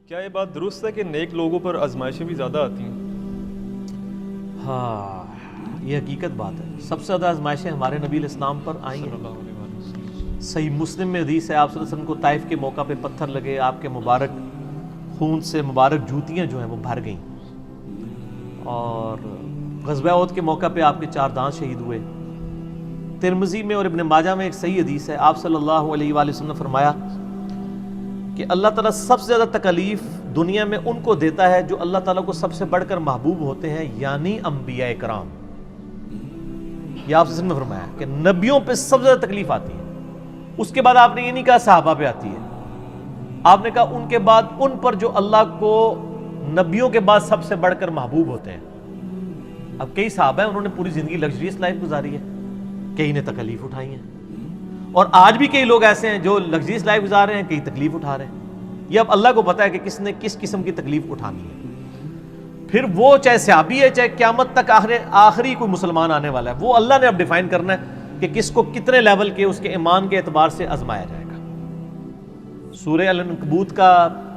کیا یہ بات درست ہے کہ نیک لوگوں پر آزمائشیں بھی زیادہ آتی ہیں؟ ہاں، یہ حقیقت بات ہے. سب سے زیادہ آزمائشیں ہمارے نبی علیہ السلام پر آئی صلی ہیں. اللہ علیہ وسلم. صحیح مسلم میں حدیث ہے، آپ صلی اللہ علیہ وسلم کو طائف کے موقع پہ پتھر لگے، آپ کے مبارک خون سے مبارک جوتیاں جو ہیں وہ بھر گئیں، اور غزوہ احد کے موقع پہ آپ کے 4 دانت شہید ہوئے. ترمذی میں اور ابن ماجہ میں ایک صحیح حدیث ہے، آپ صلی اللہ علیہ وآلہ وسلم نے فرمایا کہ اللہ تعالیٰ سب سے زیادہ تکلیف دنیا میں ان کو دیتا ہے جو اللہ تعالیٰ کو سب سے بڑھ کر محبوب ہوتے ہیں، یعنی انبیاء کرام. یہ آپ سے نے فرمایا کہ نبیوں پہ سب سے زیادہ تکلیف آتی ہے. اس کے بعد آپ نے یہ نہیں کہا صحابہ پہ آتی ہے، آپ نے کہا ان کے بعد ان پر جو اللہ کو نبیوں کے بعد سب سے بڑھ کر محبوب ہوتے ہیں. اب کئی صحابہ ہیں، انہوں نے پوری زندگی لگژریس لائف گزاری ہے، کئی نے تکلیف اٹھائی ہیں، اور آج بھی کئی لوگ ایسے ہیں جو لگژریس لائف گزار رہے ہیں، کئی تکلیف اٹھا رہے ہیں. یہ اب اللہ کو پتا ہے کہ کس نے کس قسم کی تکلیف اٹھانی ہے. پھر وہ چاہے صحابی ہے، چاہے قیامت تک آخری کوئی مسلمان آنے والا ہے، وہ اللہ نے اب ڈیفائن کرنا ہے کہ کس کو کتنے لیول کے اس کے ایمان کے اعتبار سے آزمایا جائے گا. سورہ العنکبوت کا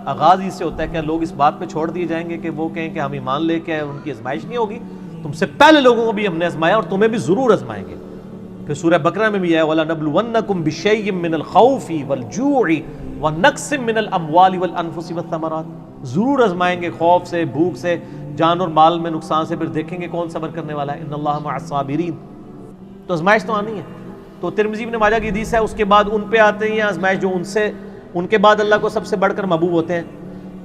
آغاز اس سے ہوتا ہے کہ لوگ اس بات پہ چھوڑ دیے جائیں گے کہ وہ کہیں کہ ہم ایمان لے کے ان کی آزمائش نہیں ہوگی. تم سے پہلے لوگوں کو بھی ہم نے آزمایا اور تمہیں بھی ضرور آزمائیں گے. پھر سورہ بقرہ میں بھی ہے وَلَنَبْلُوَنَّكُمْ بِشَيْءٍ مِّنَ الْخَوْفِ وَالْجُوعِ وَنَقْصٍ مِّنَ الْأَمْوَالِ وَالْأَنفُسِ وَالثَّمَرَاتِ. ضرور آزمائیں گے، خوف سے، بھوک سے، جان اور مال میں نقصان سے. پھر دیکھیں گے کون صبر کرنے والا ہے. ان اللہ مع الصابرین. تو آزمائش تو آنی ہے. تو ترمذی ابن ماجہ کی حدیث ہے، اس کے بعد ان پہ آتے ہیں آزمائش جو ان کے بعد اللہ کو سب سے بڑھ کر محبوب ہوتے ہیں.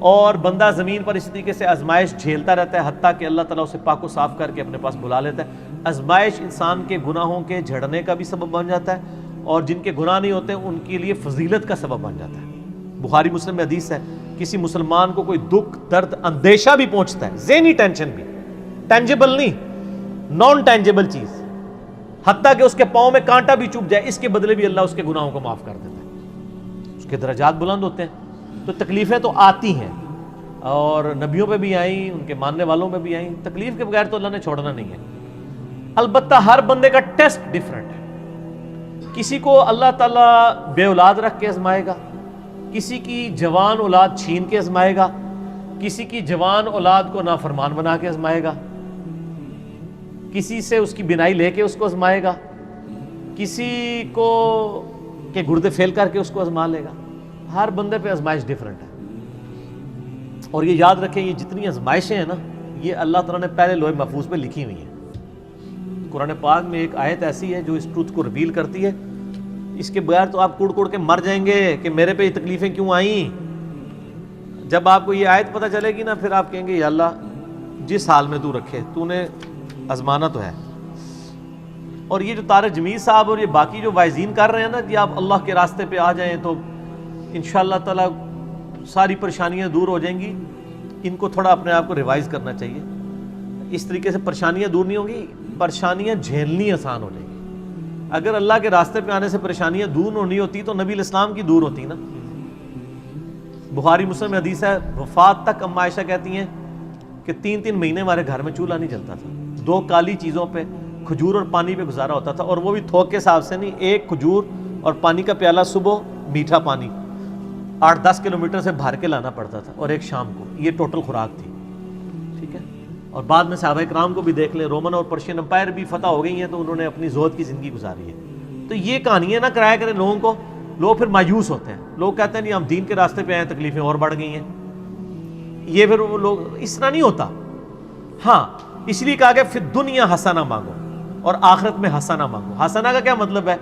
اور بندہ زمین پر اس طریقے سے آزمائش جھیلتا رہتا ہے حتیٰ کہ اللہ تعالیٰ اسے پاک و صاف کر کے اپنے پاس بلا لیتا ہے. آزمائش انسان کے گناہوں کے جھڑنے کا بھی سبب بن جاتا ہے، اور جن کے گناہ نہیں ہوتے ان کے لیے فضیلت کا سبب بن جاتا ہے. بخاری مسلم میں حدیث ہے، کسی مسلمان کو کوئی دکھ، درد، اندیشہ بھی پہنچتا ہے، ذہنی ٹینشن بھی، ٹینجیبل نہیں، نان ٹینجیبل چیز، حتیٰ کہ اس کے پاؤں میں کانٹا بھی چبھ جائے، اس کے بدلے بھی اللہ اس کے گناہوں کو معاف کر دیتا ہے، اس کے درجات بلند ہوتے ہیں. تو تکلیفیں تو آتی ہیں، اور نبیوں پہ بھی آئیں، ان کے ماننے والوں پہ بھی آئیں. تکلیف کے بغیر تو اللہ نے چھوڑنا نہیں ہے. البتہ ہر بندے کا ٹیسٹ ڈیفرنٹ ہے. کسی کو اللہ تعالیٰ بے اولاد رکھ کے آزمائے گا، کسی کی جوان اولاد چھین کے آزمائے گا، کسی کی جوان اولاد کو نافرمان بنا کے آزمائے گا، کسی سے اس کی بینائی لے کے اس کو آزمائے گا، کسی کو کے گردے فیل کر کے اس کو آزما لے گا. ہر بندے پہ آزمائش ڈیفرنٹ ہے. اور یہ یاد رکھیں، یہ جتنی آزمائشیں ہیں نا، یہ اللہ تعالیٰ نے پہلے لوح محفوظ پہ لکھی ہوئی ہیں. قرآن پاک میں ایک آیت ایسی ہے جو اس ٹروتھ کو ریویل کرتی ہے. اس کے بغیر تو آپ کڑ کڑ کے مر جائیں گے کہ میرے پہ یہ تکلیفیں کیوں آئیں. جب آپ کو یہ آیت پتہ چلے گی نا، پھر آپ کہیں گے یا اللہ جس حال میں تو رکھے، تو نے آزمانا تو ہے. اور یہ جو طارق جمیل صاحب اور یہ باقی جو وائزین کر رہے ہیں نا، کہ آپ اللہ کے راستے پہ آ جائیں تو انشاءاللہ تعالیٰ ساری پریشانیاں دور ہو جائیں گی. ان کو تھوڑا اپنے آپ کو ریوائز کرنا چاہیے. اس طریقے سے پریشانیاں دور نہیں ہوں گی، پریشانیاں جھیلنی آسان ہو جائیں گی. اگر اللہ کے راستے پہ آنے سے پریشانیاں دور نہیں ہوتی تو نبی الاسلام کی دور ہوتی نا. بخاری مسلم میں حدیث ہے، وفات تک اما عائشہ کہتی ہیں کہ 3 مہینے ہمارے گھر میں چولہا نہیں جلتا تھا. 2 کالی چیزوں پہ، کھجور اور پانی پہ گزارا ہوتا تھا، اور وہ بھی تھوک کے حساب سے نہیں. 1 کھجور اور پانی کا پیالہ صبح، میٹھا پانی 8-10 کلومیٹر سے بھر کے لانا پڑتا تھا، اور 1 شام کو. یہ ٹوٹل خوراک تھی. ٹھیک ہے. اور بعد میں صحابہ کرام کو بھی دیکھ لیں، رومن اور پرشین امپائر بھی فتح ہو گئی ہیں تو انہوں نے اپنی زہد کی زندگی گزاری ہے. تو یہ کہانیاں نہ کرایا کریں لوگوں کو. لوگ پھر مایوس ہوتے ہیں، لوگ کہتے ہیں نہیں ہم دین کے راستے پہ آئے، تکلیفیں اور بڑھ گئی ہیں. یہ پھر وہ لوگ اس طرح نہیں ہوتا. ہاں، اس لیے کہا کہ فی الدنیا حسنہ مانگو اور آخرت میں حسنہ مانگو. حسنہ کا کیا مطلب ہے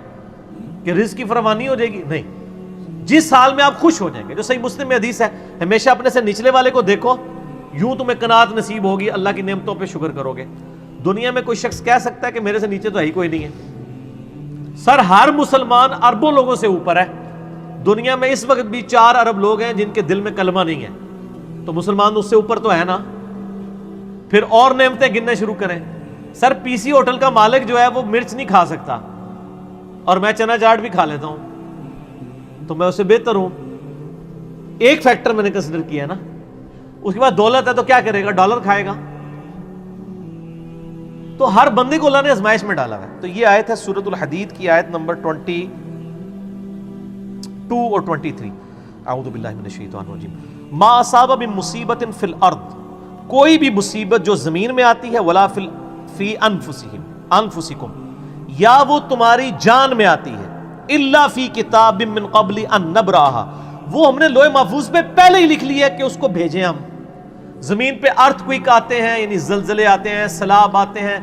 کہ رزق کی فراوانی ہو جائے گی؟ نہیں، جس حال میں آپ خوش ہو جائیں گے. جو صحیح مسلم میں حدیث ہے، ہمیشہ اپنے سے نچلے والے کو دیکھو، یوں تمہیں قناعت نصیب ہوگی، اللہ کی نعمتوں پہ شکر کرو گے. دنیا میں کوئی شخص کہہ سکتا ہے کہ میرے سے نیچے تو ہی کوئی نہیں ہے؟ سر ہر مسلمان اربوں لوگوں سے اوپر ہے. دنیا میں اس وقت بھی 4 ارب لوگ ہیں جن کے دل میں کلمہ نہیں ہے، تو مسلمان اس سے اوپر تو ہے نا. پھر اور نعمتیں گننے شروع کریں. سر پی سی ہوٹل کا مالک جو ہے وہ مرچ نہیں کھا سکتا، اور میں چنا چاٹ بھی کھا لیتا ہوں، تو میں اس سے بہتر ہوں. ایک فیکٹر میں نے کنسیڈر کیا ہے نا. اس کے بعد دولت ہے تو کیا کرے گا؟ ڈالر کھائے گا. تو ہر بندے کو اللہ نے آزمائش میں ڈالا ہے. تو یہ آیت ہے سورۃ الحدید کی آیت نمبر 22 اور 23. اعوذ باللہ من الشیطان الرجیم. ما اصاب من مصیبت فی الارض، کوئی بھی مصیبت جو زمین میں آتی ہے، ولا فی انفسکم، یا وہ تمہاری جان میں آتی ہے، الا فی کتاب من قبل ان نبرأها، وہ ہم نے لوح محفوظ پہ پہلے ہی لکھ لیا ہے کہ اس کو بھیجیں ہم۔ زمین پہ ارتھ کوئک آتے ہیں، یعنی زلزلے آتے ہیں، سیلاب آتے ہیں،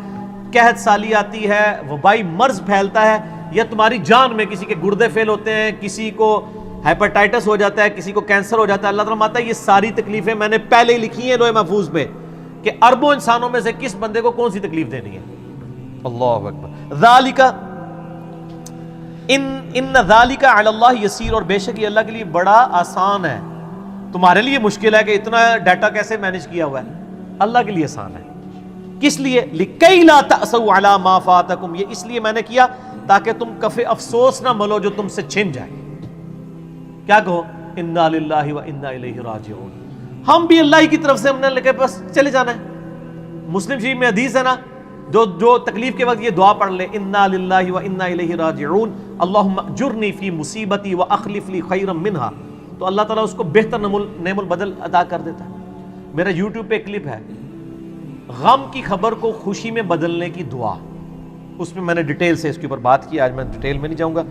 قحط سالی آتی ہے، وبائی مرض پھیلتا ہے، یا تمہاری جان میں کسی کے گردے فیل ہوتے ہیں، کسی کو ہیپاٹائٹس ہو جاتا ہے، کسی کو کینسر ہو جاتا ہے، اللہ تعالیٰ ماتا ہے یہ ساری تکلیفیں میں نے پہلے ہی لکھی ہیں لوح محفوظ پہ کہ اربوں انسانوں میں سے کس بندے کو کون سی تکلیف دینی ہے۔ اللہ اکبر۔ ذالک ان ذالک علی اللہ یسیر، اور بے شک یہ اللہ کے لیے بڑا آسان ہے۔ تمہارے لیے مشکل ہے کہ اتنا ڈیٹا کیسے مینج کیا ہوا ہے، اللہ کے لیے آسان ہے۔ کس لیے؟ لکی لا تأسوا علی ما فاتکم، یہ اس لیے میں نے کیا تاکہ تم کف افسوس نہ ملو جو تم سے چھن جائے۔ کیا کہو؟ انا للہ و انا الیہ راجعون، ہم بھی اللہ کی طرف سے ہم نے لے بس چلے جانا ہے۔ مسلم شریف میں حدیث ہے نا، جو تکلیف کے وقت یہ دعا پڑھ لے، انا للہ و انا الیہ راجعون اللہم اجرنی فی مصیبتی و اخلف لی خیرا منہا، تو اللہ تعالیٰ اس کو بہتر نعم البدل عطا کر دیتا ہے۔ میرا یوٹیوب پہ ایک کلپ ہے، غم کی خبر کو خوشی میں بدلنے کی دعا، اس میں نے ڈیٹیل سے اس کے اوپر بات کی، آج میں ڈیٹیل میں نہیں جاؤں گا۔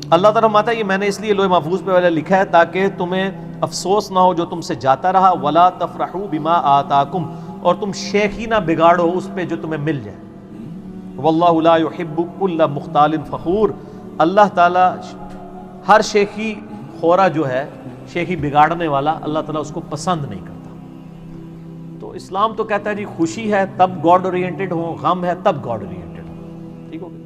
اللہ تعالیٰ ماتا یہ میں نے اس لیے لوح محفوظ پہ والا لکھا ہے تاکہ تمہیں افسوس نہ ہو جو تم سے جاتا رہا، ولا تفرحوا بما آتاکم، اور تم شیخی نہ بگاڑو اس پہ جو تمہیں مل جائے۔ واللہ لا يحب كل مختال فخور، اللہ تعالیٰ ہر شیخی خورا جو ہے، شیخی بگاڑنے والا، اللہ تعالیٰ اس کو پسند نہیں کرتا۔ تو اسلام تو کہتا ہے جی خوشی ہے تب گاڈ اورینٹڈ ہو، غم ہے تب گاڈ اورینٹڈ ہو، ٹھیک ہو گیا۔